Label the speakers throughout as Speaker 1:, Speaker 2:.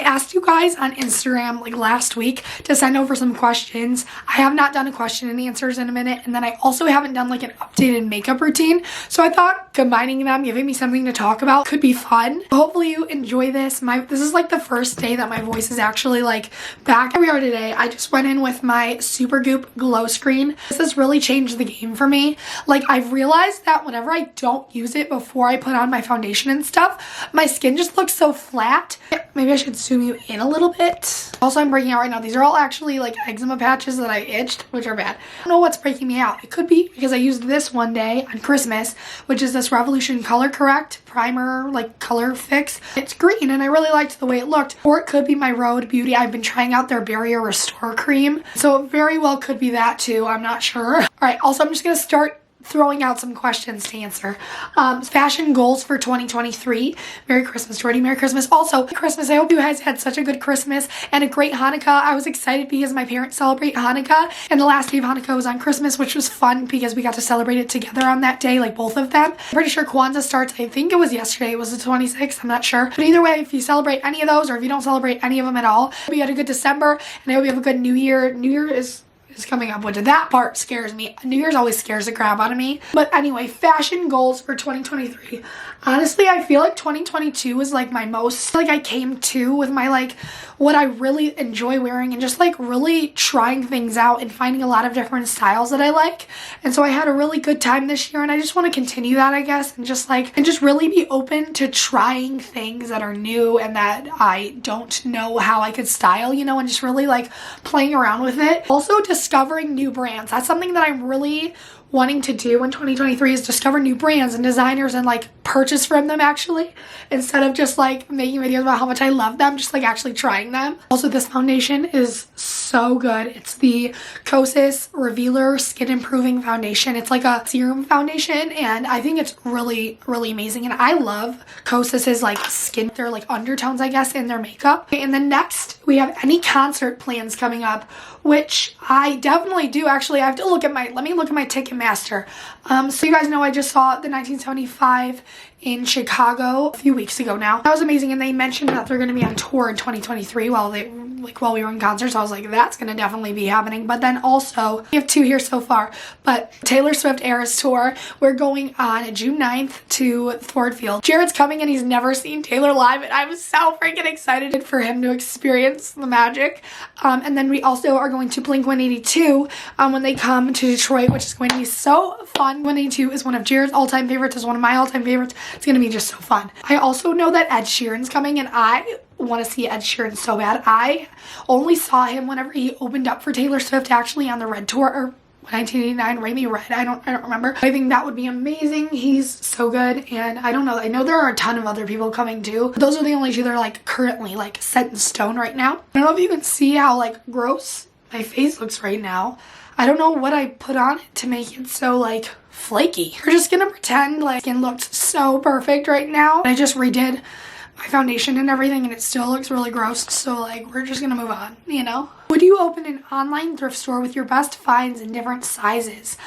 Speaker 1: I asked you guys on Instagram like last week to send over some questions. I have not done a question and answers in a minute, and then I also haven't done like an updated makeup routine. So I thought combining them, giving me something to talk about could be fun. Hopefully you enjoy this. This is like the first day that my voice is actually like back. Here we are today. I just went in with my Supergoop glow screen. This has really changed the game for me. Like, I've realized that whenever I don't use it before I put on my foundation and stuff, my skin just looks so flat. Maybe I should zoom you in a little bit. Also, I'm breaking out right now. These are all actually like eczema patches that I itched, which are bad. I don't know what's breaking me out. It could be because I used this one day on Christmas, which is this Revolution Color Correct primer, like color fix. It's green and I really liked the way it looked. Or it could be my Rhode Beauty. I've been trying out their Barrier Restore cream, so it very well could be that too. I'm not sure. All right, also I'm just gonna start throwing out some questions to answer. Fashion goals for 2023. Merry Christmas, Jordy. Merry Christmas. Also, Christmas. I hope you guys had such a good Christmas and a great Hanukkah. I was excited because my parents celebrate Hanukkah, and the last day of Hanukkah was on Christmas, which was fun because we got to celebrate it together on that day, like both of them. I'm pretty sure Kwanzaa starts, I think it was yesterday. It was the 26th. I'm not sure. But either way, if you celebrate any of those or if you don't celebrate any of them at all, I hope you had a good December, and I hope you have a good New Year. New Year is coming up, which that part scares me. New Year's always scares the crap out of me. But anyway, fashion goals for 2023. Honestly, I feel like 2022 was like my most, like I came to with my like what I really enjoy wearing and just like really trying things out and finding a lot of different styles that I like. And so I had a really good time this year, and I just want to continue that, I guess, and just really be open to trying things that are new and that I don't know how I could style, you know, and just really like playing around with it. Also discovering new brands. That's something that I'm really wanting to do in 2023 is discover new brands and designers and like purchase from them actually, instead of just like making videos about how much I love them, just like actually trying them. Also, this foundation is so good. It's the Kosas Revealer Skin Improving Foundation. It's like a serum foundation, and I think it's really, really amazing. And I love Kosas's like skin, their like undertones, I guess, in their makeup. Okay, and then next we have any concert plans coming up, which I definitely do. Actually, I have to look at let me look at my Ticketmaster. So you guys know I just saw the 1975 in Chicago a few weeks ago now. That was amazing, and they mentioned that they're going to be on tour in 2023 while we were in concert, so I was like, that's going to definitely be happening. But then also, we have two here so far, but Taylor Swift Eras Tour, we're going on June 9th to Ford Field. Jared's coming and he's never seen Taylor live, and I'm so freaking excited for him to experience the magic. And then we also are going to Blink-182 when they come to Detroit, which is going to be so fun. 182 is one of Jared's all-time favorites, is one of my all-time favorites. It's going to be just so fun. I also know that Ed Sheeran's coming, and I want to see Ed Sheeran so bad. I only saw him whenever he opened up for Taylor Swift actually on the Red Tour, or 1989, Rain Me Red. I don't remember. I think that would be amazing. He's so good, and I don't know. I know there are a ton of other people coming too. Those are the only two that are like currently like set in stone right now. I don't know if you can see how like gross my face looks right now. I don't know what I put on it to make it so like flaky. We're just gonna pretend like it looked so perfect right now. I just redid my foundation and everything, and it still looks really gross, so like we're just gonna move on, you know? Would you open an online thrift store with your best finds in different sizes?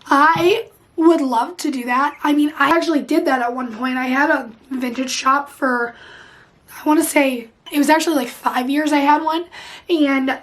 Speaker 1: I would love to do that. I mean, I actually did that at one point. I had a vintage shop for, I want to say, it was actually like 5 years I had one, and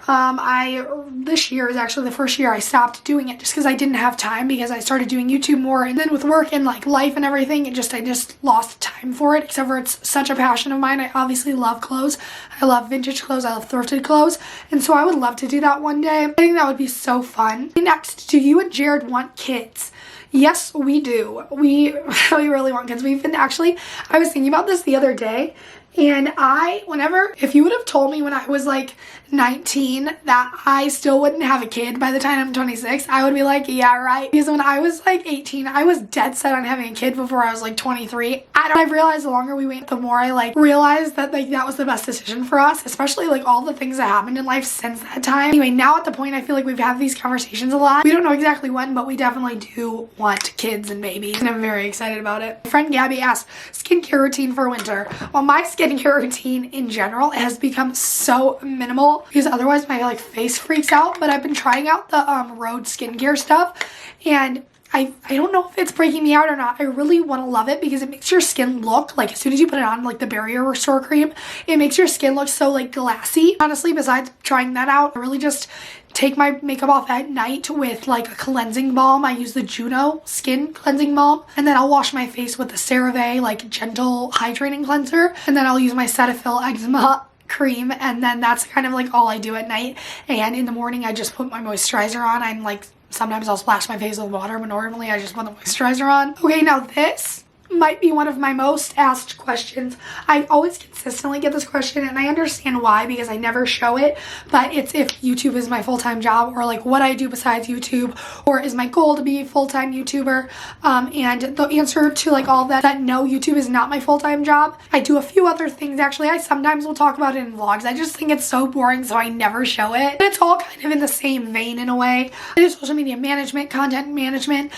Speaker 1: this year is actually the first year I stopped doing it just because I didn't have time, because I started doing YouTube more, and then with work and like life and everything, I just lost time for it, except for it's such a passion of mine. I obviously love clothes. I love vintage clothes. I love thrifted clothes, and so I would love to do that one day. I think that would be so fun. Next, do you and Jared want kids? Yes, we do. We really want kids. I was thinking about this the other day, and if you would have told me when I was like 19 that I still wouldn't have a kid by the time I'm 26, I would be like, yeah, right. Because when I was like 18, I was dead set on having a kid before I was like 23. I've realized the longer we wait, the more I like realized that like that was the best decision for us, especially like all the things that happened in life since that time. Anyway, now at the point I feel like we've had these conversations a lot. We don't know exactly when, but we definitely do want kids and babies, and I'm very excited about it. My friend Gabby asked, skincare routine for winter. Well, my skincare routine in general has become so minimal because otherwise my like face freaks out, but I've been trying out the Rhode skincare stuff, and I don't know if it's breaking me out or not. I really want to love it because it makes your skin look like, as soon as you put it on, like the barrier restore cream, it makes your skin look so like glassy. Honestly, besides trying that out, I really just take my makeup off at night with like a cleansing balm. I use the Juno skin cleansing balm, and then I'll wash my face with the CeraVe like gentle hydrating cleanser, and then I'll use my Cetaphil eczema cream, and then that's kind of like all I do at night. And in the morning I just put my moisturizer on. I'm like, sometimes I'll splash my face with water, but normally I just put the moisturizer on. Okay, now this might be one of my most asked questions. I always consistently get this question, and I understand why because I never show it, but it's if YouTube is my full-time job, or like what I do besides YouTube, or is my goal to be a full-time YouTuber. And the answer to like all that no, YouTube is not my full-time job. I do a few other things actually. I sometimes will talk about it in vlogs. I just think it's so boring, so I never show it. But it's all kind of in the same vein in a way. I do social media management, content management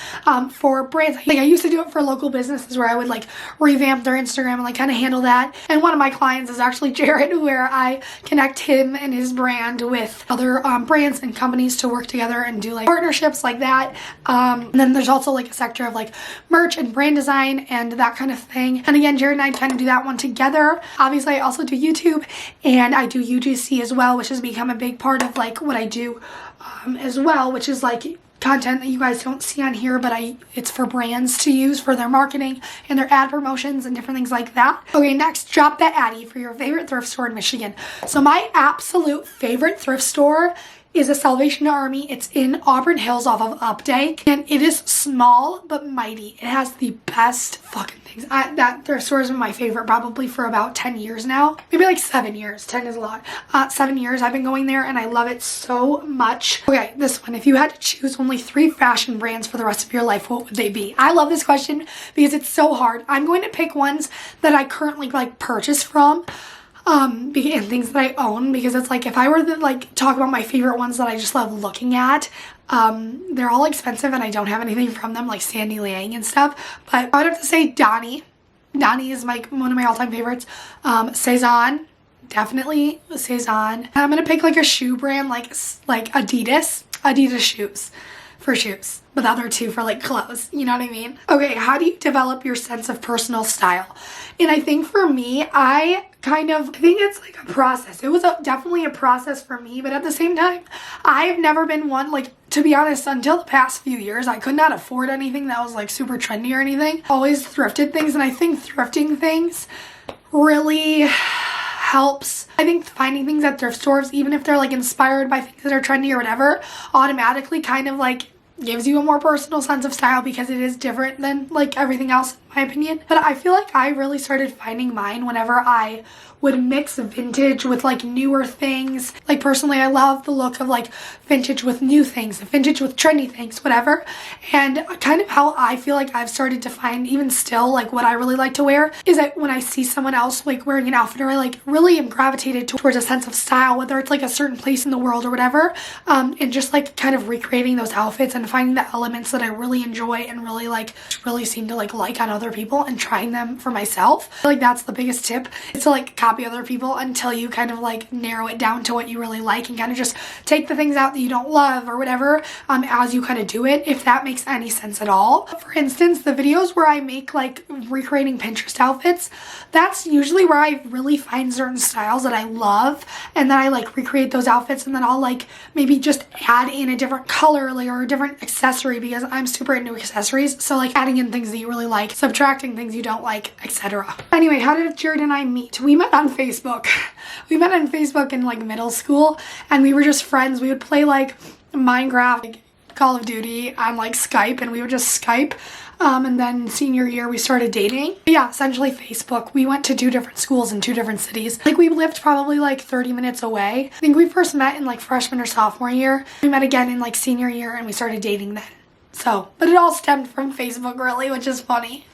Speaker 1: for brands. Like I used to do it for local businesses where I would like revamp their Instagram and like kind of handle that. And one of my clients is actually Jared, where I connect him and his brand with other brands and companies to work together and do like partnerships like that. And then there's also like a sector of like merch and brand design and that kind of thing. And again, Jared and I kind of do that one together. Obviously, I also do YouTube, and I do UGC as well, which has become a big part of like what I do as well, which is like content that you guys don't see on here, but it's for brands to use for their marketing and their ad promotions and different things like that. Okay, next, drop that Addy for your favorite thrift store in Michigan. So my absolute favorite thrift store is a Salvation Army. It's in Auburn Hills off of Updike, and it is small but mighty. It has the best fucking things. That thrift store has been my favorite probably for about 10 years now. Maybe like 7 years. 10 is a lot. 7 years I've been going there, and I love it so much. Okay, this one. If you had to choose only 3 fashion brands for the rest of your life, what would they be? I love this question because it's so hard. I'm going to pick ones that I currently like purchase from. And things that I own, because it's like if I were to like talk about my favorite ones that I just love looking at, they're all expensive and I don't have anything from them, like Sandy Liang and stuff. But I would have to say Donnie. Donnie is like one of my all-time favorites. Cezanne, definitely Cezanne. And I'm gonna pick like a shoe brand like Adidas shoes for shoes, but the other 2 for like clothes, you know what I mean? Okay, how do you develop your sense of personal style? And I think for me, I think it's like a process. It was definitely a process for me, but at the same time, I've never been one, like, to be honest, until the past few years, I could not afford anything that was like super trendy or anything. Always thrifted things, and I think thrifting things really helps. I think finding things at thrift stores, even if they're like inspired by things that are trendy or whatever, automatically kind of like gives you a more personal sense of style because it is different than like everything else, in my opinion. But I feel like I really started finding mine whenever I would mix vintage with like newer things. Like personally, I love the look of like vintage with new things, vintage with trendy things, whatever. And kind of how I feel like I've started to find, even still, like what I really like to wear is that when I see someone else like wearing an outfit, or I like really am gravitated towards a sense of style, whether it's like a certain place in the world or whatever, and just like kind of recreating those outfits and finding the elements that I really enjoy and really seem to like on other people and trying them for myself. I feel like that's the biggest tip, is to like copy other people until you kind of like narrow it down to what you really like, and kind of just take the things out that you don't love or whatever as you kind of do it, if that makes any sense at all. For instance, the videos where I make like recreating Pinterest outfits, that's usually where I really find certain styles that I love, and then I like recreate those outfits, and then I'll like maybe just add in a different color or a different accessory, because I'm super into accessories. So like adding in things that you really like, subtracting things you don't like, etc. Anyway, how did Jared and I meet? We met on Facebook. We met on Facebook in like middle school, and we were just friends. We would play like Minecraft, like Call of Duty on like Skype, and we would just Skype. And then senior year we started dating. But yeah, essentially Facebook. We went to 2 different schools in 2 different cities. Like we lived probably like 30 minutes away. I think we first met in like freshman or sophomore year. We met again in like senior year, and we started dating then. So, but it all stemmed from Facebook really, which is funny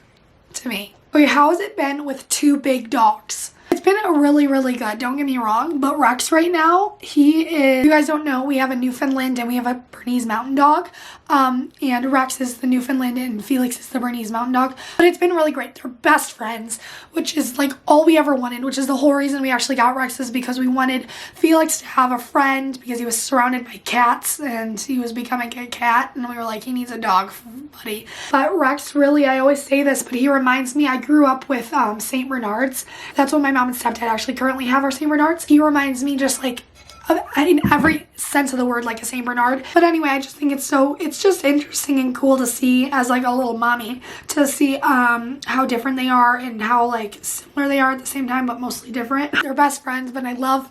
Speaker 1: to me. Okay, how has it been with 2 big dogs? It's been really, really good. Don't get me wrong. But Rex right now, he is, if you guys don't know, we have a Newfoundland and we have a Bernese Mountain Dog. And Rex is the Newfoundland and Felix is the Bernese Mountain Dog. But it's been really great. They're best friends, which is like all we ever wanted, which is the whole reason we actually got Rex, is because we wanted Felix to have a friend because he was surrounded by cats and he was becoming a cat. And we were like, he needs a dog buddy. But Rex, really, I always say this, but he reminds me, I grew up with St. Bernards. That's what my mom and stepdad actually currently have, are St. Bernards. He reminds me just like, in every sense of the word, like a St. Bernard. But anyway, I just think it's just interesting and cool to see, as like a little mommy, to see how different they are and how like similar they are at the same time, but mostly different. They're best friends, but I love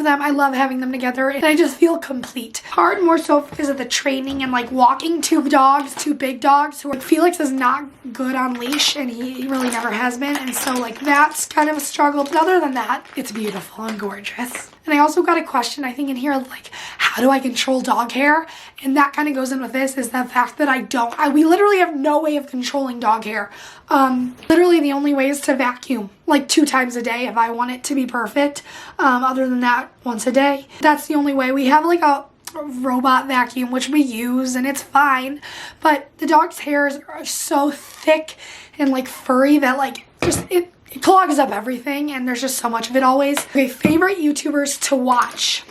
Speaker 1: them. I love having them together, and I just feel complete. Hard more so because of the training and like walking two big dogs who are, Felix is not good on leash and he really never has been, and so like that's kind of a struggle. But other than that, it's beautiful and gorgeous. And I also got a question, I think, in here, like, how do I control dog hair? And that kind of goes in with this, is the fact that we literally have no way of controlling dog hair. Literally the only way is to vacuum, like 2 times a day if I want it to be perfect. Other than that, once a day. That's the only way. We have like a robot vacuum, which we use, and it's fine. But the dog's hairs are so thick and like furry that like it clogs up everything, and there's just so much of it always. Okay, favorite YouTubers to watch.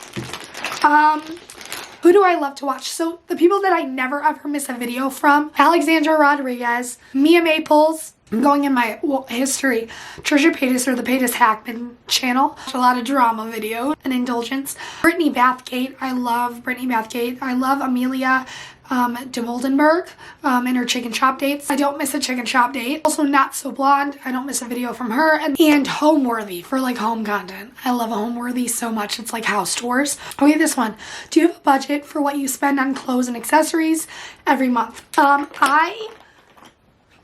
Speaker 1: Who do I love to watch? So the people that I never ever miss a video from: Alexandra Rodriguez, Mia Maples. I'm going in my history. Trisha Paytas, or the Paytas Hackman channel. A lot of drama video and indulgence. Brittany Bathgate. I love Brittany Bathgate. I love Amelia de Moldenberg and her chicken shop dates. I don't miss a chicken shop date. Also Not So Blonde. I don't miss a video from her. And Homeworthy for like home content. I love Homeworthy so much. It's like house tours. Okay, this one. Do you have a budget for what you spend on clothes and accessories every month?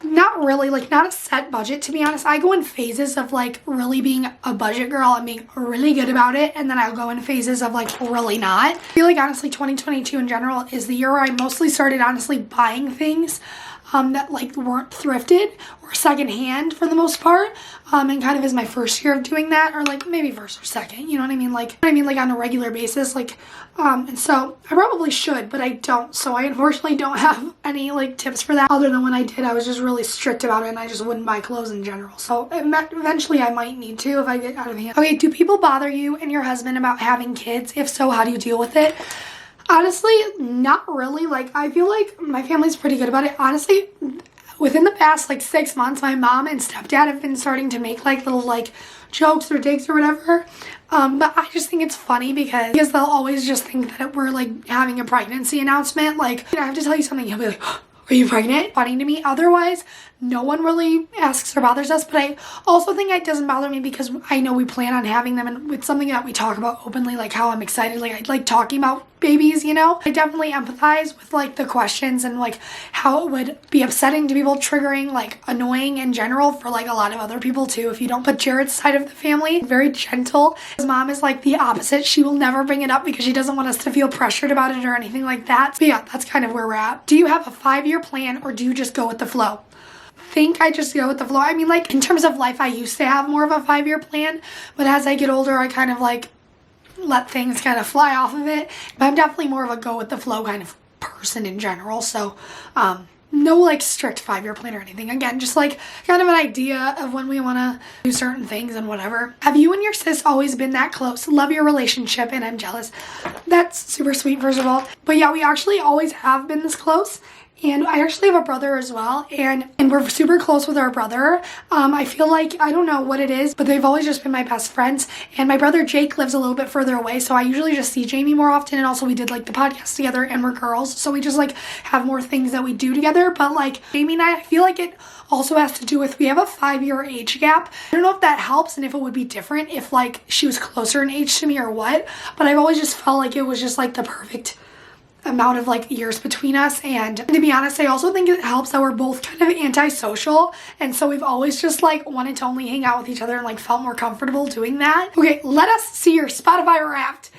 Speaker 1: Not really, like not a set budget, to be honest. I go in phases of like really being a budget girl and being really good about it, and then I'll go in phases of like really not. I feel like honestly 2022 in general is the year where I mostly started honestly buying things that like weren't thrifted or secondhand for the most part, and kind of is my first year of doing that, or like maybe first or second, you know what I mean, like on a regular basis, like and so I probably should, but I don't. So I unfortunately don't have any like tips for that, other than when I did, I was just really strict about it and I just wouldn't buy clothes in general. So eventually I might need to if I get out of hand. Okay, do people bother you and your husband about having kids? If so, how do you deal with it? Honestly, not really. Like, I feel like my family's pretty good about it. Honestly, within the past like 6 months, my mom and stepdad have been starting to make like little like jokes or digs or whatever. But I just think it's funny because they'll always just think that we're like having a pregnancy announcement. Like, I have to tell you something. He'll be like, are you pregnant? Funny to me. Otherwise, no one really asks or bothers us. But I also think it doesn't bother me because I know we plan on having them, and it's something that we talk about openly, like how I'm excited. Like, I like talking about babies, you know? I definitely empathize with like the questions and like how it would be upsetting to people, triggering, like annoying in general for like a lot of other people too if you don't. But Jared's side of the family, very gentle. His mom is like the opposite. She will never bring it up because she doesn't want us to feel pressured about it or anything like that. So yeah, that's kind of where we're at. Do you have a 5-year plan, or do you just go with the flow? I think I just go with the flow. I mean, like in terms of life, I used to have more of a 5-year plan, but as I get older, I kind of like let things kind of fly off of it. But I'm definitely more of a go with the flow kind of person in general. So no like strict 5-year plan or anything. Again, just like kind of an idea of when we want to do certain things and whatever. Have you and your sis always been that close? Love your relationship and I'm jealous. That's super sweet, first of all. But yeah, we actually always have been this close. And I actually have a brother as well, and we're super close with our brother. I feel like, I don't know what it is, but they've always just been my best friends. And my brother Jake lives a little bit further away, so I usually just see Jamie more often. And also we did like the podcast together, and we're girls, so we just like have more things that we do together. But like Jamie and I feel like it also has to do with, we have a 5-year age gap. I don't know if that helps and if it would be different if like she was closer in age to me or what, but I've always just felt like it was just like the perfect amount of like years between us. And to be honest, I also think it helps that we're both kind of antisocial, and so we've always just like wanted to only hang out with each other and like felt more comfortable doing that. Okay, let us see your Spotify Wrapped.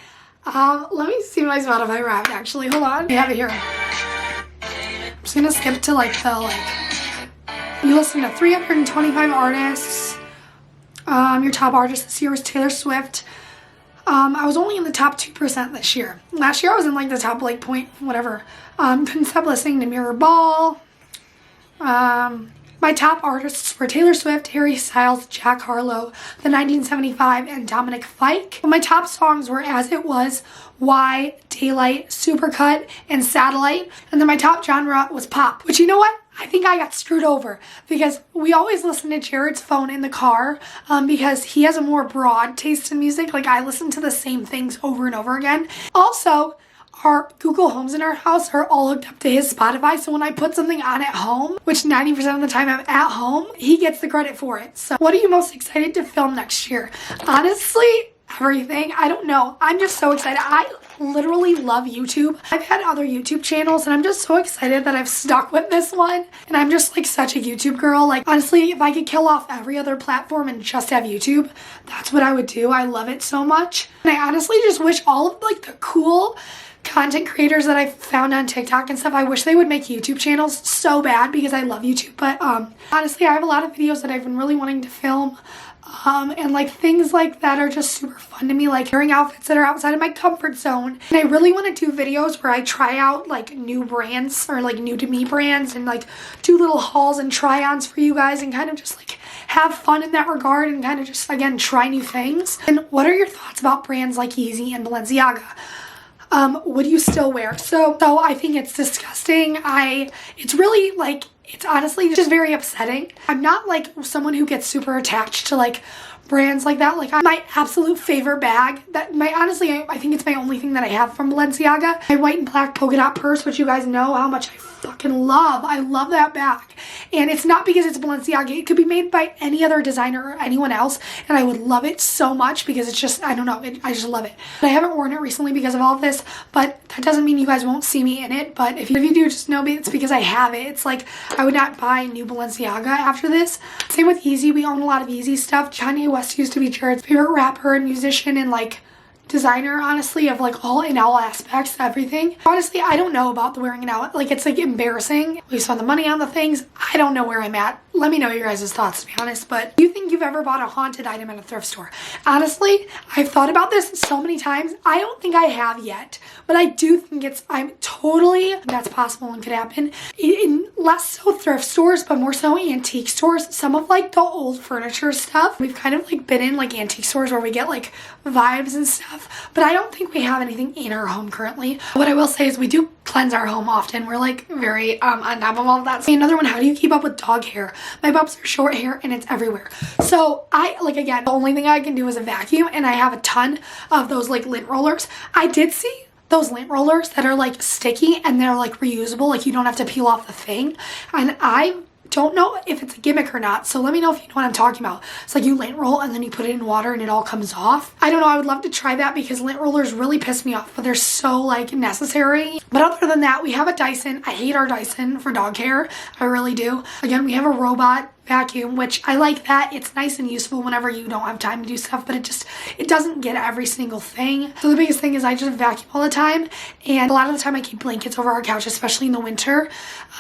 Speaker 1: Let me see my Spotify Wrapped actually. Hold on, I have it here. I'm just gonna skip to like the you listen to 325 artists. Your top artist this year was Taylor Swift. I was only in the top 2% this year. Last year I was in like the top like point whatever. Couldn't stop listening to Mirror Ball. My top artists were Taylor Swift, Harry Styles, Jack Harlow, The 1975, and Dominic Fike. But my top songs were As It Was, Why, Daylight, Supercut, and Satellite. And then my top genre was pop, which, you know what? I think I got screwed over because we always listen to Jared's phone in the car because he has a more broad taste in music. Like, I listen to the same things over and over again. Also, our Google Homes in our house are all hooked up to his Spotify, so when I put something on at home, which 90% of the time I'm at home, he gets the credit for it. So what are you most excited to film next year? Honestly, everything. I don't know. I'm just so excited. I literally love YouTube. I've had other YouTube channels and I'm just so excited that I've stuck with this one. And I'm just like such a YouTube girl. Like, honestly, if I could kill off every other platform and just have YouTube, that's what I would do. I love it so much. And I honestly just wish all of like the cool content creators that I found on TikTok and stuff, I wish they would make YouTube channels so bad because I love YouTube. But honestly, I have a lot of videos that I've been really wanting to film. And like things like that are just super fun to me, like wearing outfits that are outside of my comfort zone. And I really want to do videos where I try out like new brands or like new to me brands and like do little hauls and try-ons for you guys and kind of just like have fun in that regard and kind of just, again, try new things. And what are your thoughts about brands like Yeezy and Balenciaga? Would you still wear? So I think it's disgusting. It's really like, it's honestly just very upsetting. I'm not like someone who gets super attached to like brands like that. Like my absolute favorite bag honestly, I think it's my only thing that I have from Balenciaga. My white and black polka dot purse, which you guys know how much I fucking love. I love that bag. And it's not because it's Balenciaga. It could be made by any other designer or anyone else. And I would love it so much because it's just, I don't know, I just love it. But I haven't worn it recently because of all of this, but that doesn't mean you guys won't see me in it. But if you do, just know me, it's because I have it. It's like, I would not buy new Balenciaga after this. Same with Yeezy. We own a lot of Yeezy stuff. Kanye West used to be Jared's favorite rapper and musician and like designer, honestly, of like all aspects, everything. Honestly, I don't know about the wearing it out. Like, it's like embarrassing. We spend the money on the things. I don't know where I'm at. Let me know your guys' thoughts, to be honest. But do you think you've ever bought a haunted item at a thrift store? Honestly, I've thought about this so many times. I don't think I have yet, but I do think that's possible and could happen. In less so thrift stores, but more so antique stores. Some of like the old furniture stuff, we've kind of like been in like antique stores where we get like vibes and stuff, but I don't think we have anything in our home currently. What I will say is we do cleanse our home often. We're like very on top of all of that. Another one, how do you keep up with dog hair? My pups are short hair and it's everywhere. So again, the only thing I can do is a vacuum, and I have a ton of those like lint rollers. I did see those lint rollers that are like sticky and they're like reusable, like you don't have to peel off the thing. And I don't know if it's a gimmick or not, so let me know if you know what I'm talking about. It's like you lint roll and then you put it in water and it all comes off. I don't know, I would love to try that because lint rollers really piss me off, but they're so like necessary. But other than that, we have a Dyson. I hate our Dyson for dog hair. I really do. Again, we have a robot vacuum, which I like that. It's nice and useful whenever you don't have time to do stuff, but it doesn't get every single thing. So the biggest thing is I just vacuum all the time, and a lot of the time I keep blankets over our couch, especially in the winter,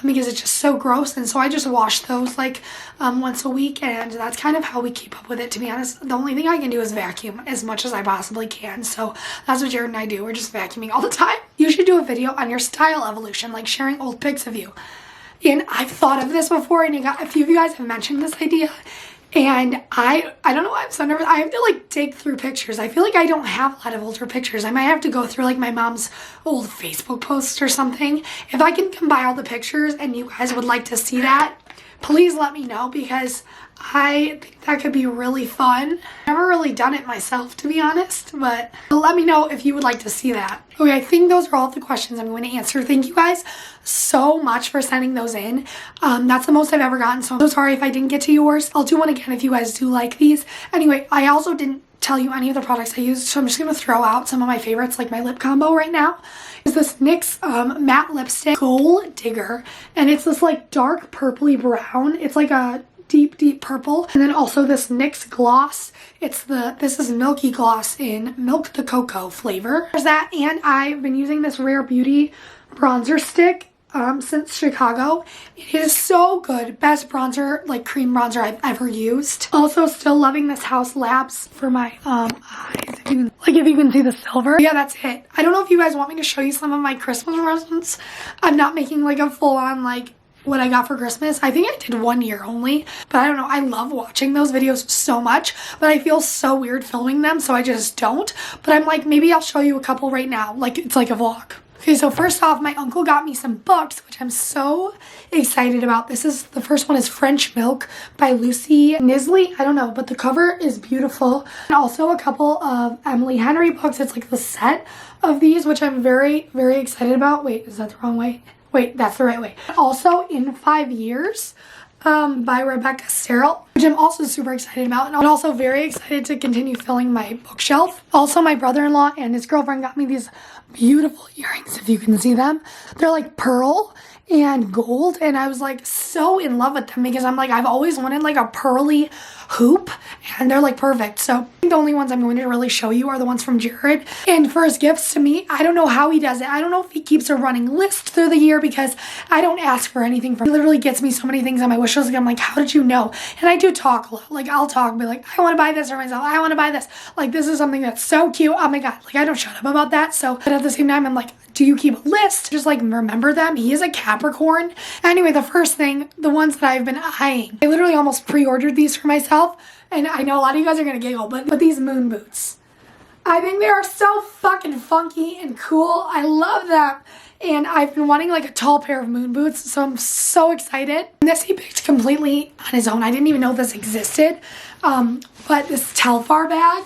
Speaker 1: because it's just so gross. And so I just wash those like once a week, and that's kind of how we keep up with it, to be honest. The only thing I can do is vacuum as much as I possibly can. So that's what Jared and I do. We're just vacuuming all the time. You should do a video on your style evolution, like sharing old pics of you. And I've thought of this before, and a few of you guys have mentioned this idea, and I don't know why I'm so nervous. I have to like dig through pictures. I feel like I don't have a lot of older pictures. I might have to go through like my mom's old Facebook posts or something. If I can combine all the pictures and you guys would like to see that, please let me know, because I think that could be really fun. I've never really done it myself, to be honest, but let me know if you would like to see that. Okay, I think those are all the questions I'm going to answer. Thank you guys so much for sending those in. That's the most I've ever gotten, so I'm so sorry if I didn't get to yours. I'll do one again if you guys do like these. Anyway, I also didn't tell you any of the products I used, so I'm just going to throw out some of my favorites, like my lip combo right now. Is this NYX matte lipstick Gold Digger, and it's this like dark purpley brown. It's like a deep purple. And then also this NYX gloss. This is Milky Gloss in Milk the Cocoa flavor. There's that, and I've been using this Rare Beauty bronzer stick. since Chicago. It is so good. Best bronzer, like cream bronzer I've ever used. Also still loving this House Labs for my eyes. If you can see the silver. Yeah, that's it. I don't know if you guys want me to show you some of my Christmas presents. I'm not making like a full on like what I got for Christmas. I think I did 1 year only, but I don't know. I love watching those videos so much, but I feel so weird filming them, so I just don't. But I'm like, maybe I'll show you a couple right now. Like, it's like a vlog. Okay, so first off, my uncle got me some books, which I'm so excited about. The first one is French Milk by Lucy Nisley. I don't know, but the cover is beautiful. And also a couple of Emily Henry books. It's like the set of these, which I'm very, very excited about. Wait, is that the wrong way? Wait, that's the right way. Also, In 5 Years by Rebecca Serrell, which I'm also super excited about. And I'm also very excited to continue filling my bookshelf. Also, my brother-in-law and his girlfriend got me these beautiful earrings, if you can see them. They're like pearl and gold, and I was like so in love with them because I'm like, I've always wanted like a pearly hoop, and they're like perfect. So the only ones I'm going to really show you are the ones from Jared. And for his gifts to me, I don't know how he does it. I don't know if he keeps a running list through the year because I don't ask for anything from him. He literally gets me so many things on my wish list, and I'm like, how did you know? And I do talk a lot. Like, I'll talk and be like, I want to buy this for myself. I want to buy this. Like, this is something that's so cute. Oh my god. Like, I don't shut up about that. So, but at the same time, I'm like, do you keep a list? Just like remember them. He is a Capricorn. Anyway, the first thing, the ones that I've been eyeing. I literally almost pre-ordered these for myself. And I know a lot of you guys are gonna giggle, but these moon boots. I think they are so fucking funky and cool. I love them. And I've been wanting like a tall pair of moon boots, so I'm so excited. And this he picked completely on his own. I didn't even know this existed. But this Telfar bag,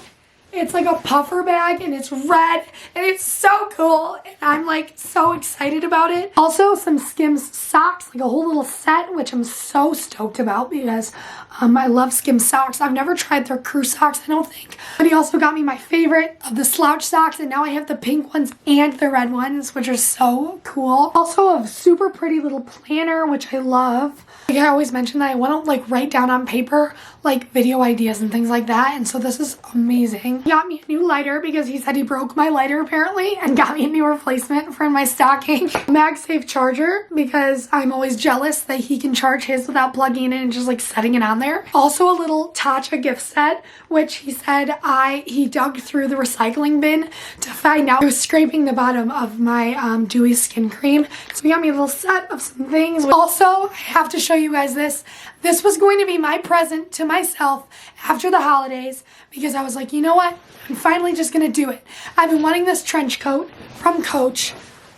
Speaker 1: it's like a puffer bag and it's red and it's so cool, and I'm like so excited about it. Also some Skims socks, like a whole little set, which I'm so stoked about because I love Skims socks. I've never tried their crew socks, I don't think. But he also got me my favorite of the slouch socks, and now I have the pink ones and the red ones, which are so cool. Also a super pretty little planner, which I love. Like I always mention that I want to like write down on paper like video ideas and things like that, and so this is amazing. He got me a new lighter because he said he broke my lighter apparently, and got me a new replacement for my stocking. MagSafe charger because I'm always jealous that he can charge his without plugging it and just like setting it on there. Also a little Tatcha gift set, which he said he dug through the recycling bin to find out. I was scraping the bottom of my dewy skin cream, so he got me a little set of some things. Also, I have to show you guys this. This was going to be my present to myself after the holidays because I was like, you know what? I'm finally just gonna do it. I've been wanting this trench coat from Coach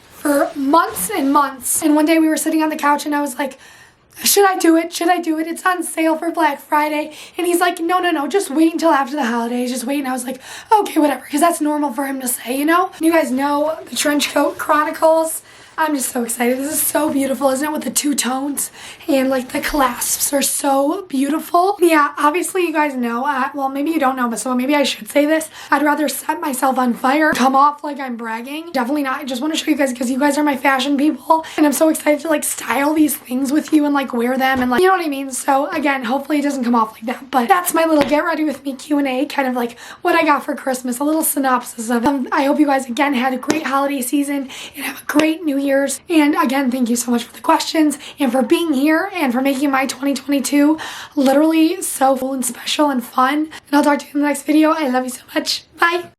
Speaker 1: for months and months. And one day we were sitting on the couch and I was like, should I do it? Should I do it? It's on sale for Black Friday. And he's like, no, just wait until after the holidays. Just wait. And I was like, okay, whatever. Because that's normal for him to say, you know? You guys know the Trench Coat Chronicles. I'm just so excited. This is so beautiful, isn't it? With the two tones and like the clasps are so beautiful. Yeah, obviously you guys know, well maybe you don't know, but so maybe I should say this. I'd rather set myself on fire, come off like I'm bragging. Definitely not. I just want to show you guys because you guys are my fashion people and I'm so excited to like style these things with you and like wear them and like, you know what I mean? So again, hopefully it doesn't come off like that, but that's my little get ready with me Q&A, kind of like what I got for Christmas, a little synopsis of it. I hope you guys again had a great holiday season and have a great New Year. And again, thank you so much for the questions and for being here and for making my 2022 literally so cool and special and fun. And I'll talk to you in the next video. I love you so much. Bye.